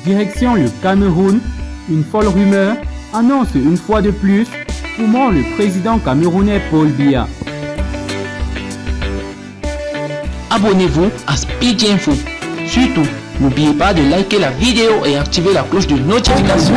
Direction le Cameroun, une folle rumeur annonce une fois de plus comment le président camerounais Paul Biya. Abonnez-vous à Speedy Info. Surtout, n'oubliez pas de liker la vidéo et activer la cloche de notification.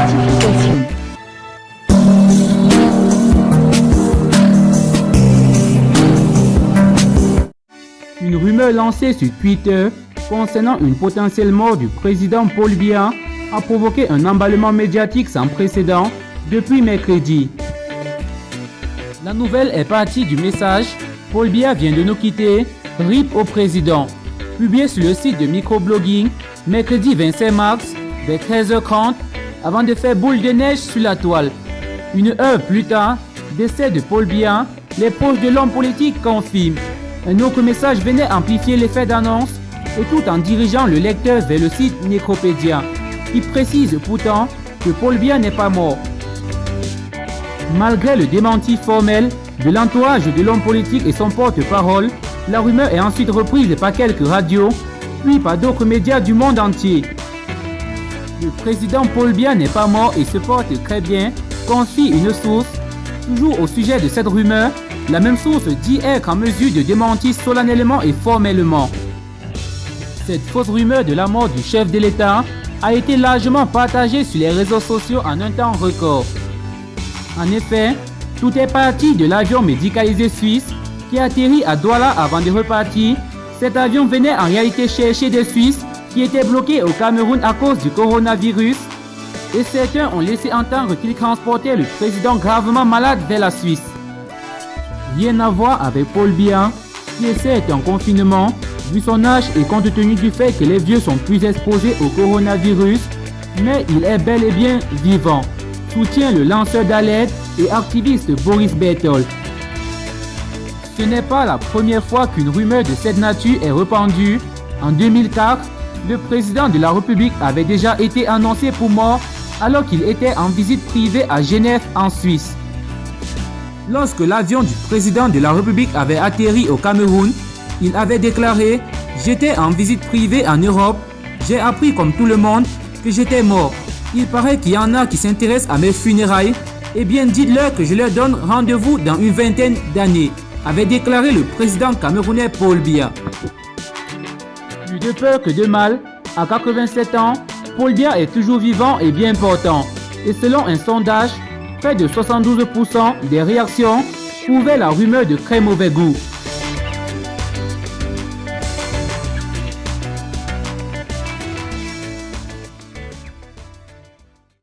Une rumeur lancée sur Twitter concernant une potentielle mort du président Paul Biya a provoqué un emballement médiatique sans précédent depuis mercredi. La nouvelle est partie du message « Paul Biya vient de nous quitter, RIP au président », publié sur le site de microblogging mercredi 25 mars vers 13h30 avant de faire boule de neige sur la toile. Une heure plus tard, décès de Paul Biya, les proches de l'homme politique confirment. Un autre message venait amplifier l'effet d'annonce et tout en dirigeant le lecteur vers le site Necropédia, qui précise pourtant que Paul Biya n'est pas mort. Malgré le démenti formel de l'entourage de l'homme politique et son porte-parole, la rumeur est ensuite reprise par quelques radios, puis par d'autres médias du monde entier. Le président Paul Biya n'est pas mort et se porte très bien, confie une source. Toujours au sujet de cette rumeur, la même source dit être en mesure de démentir solennellement et formellement. Cette fausse rumeur de la mort du chef de l'État a été largement partagée sur les réseaux sociaux en un temps record. En effet, tout est parti de l'avion médicalisé suisse qui atterrit à Douala avant de repartir. Cet avion venait en réalité chercher des Suisses qui étaient bloqués au Cameroun à cause du coronavirus et certains ont laissé entendre qu'il transportait le président gravement malade vers la Suisse. Rien à voir avec Paul Biya, qui est certes en confinement, vu son âge et compte tenu du fait que les vieux sont plus exposés au coronavirus, mais il est bel et bien vivant, soutient le lanceur d'alerte et activiste Boris Berthold. Ce n'est pas la première fois qu'une rumeur de cette nature est répandue. En 2004, le président de la République avait déjà été annoncé pour mort alors qu'il était en visite privée à Genève en Suisse. Lorsque l'avion du président de la République avait atterri au Cameroun, il avait déclaré « J'étais en visite privée en Europe, j'ai appris comme tout le monde que j'étais mort. Il paraît qu'il y en a qui s'intéressent à mes funérailles, eh bien dites-leur que je leur donne rendez-vous dans une vingtaine d'années », avait déclaré le président camerounais Paul Biya. Plus de peur que de mal, à 87 ans, Paul Biya est toujours vivant et bien portant. Et selon un sondage, près de 72% des réactions trouvaient la rumeur de très mauvais goût.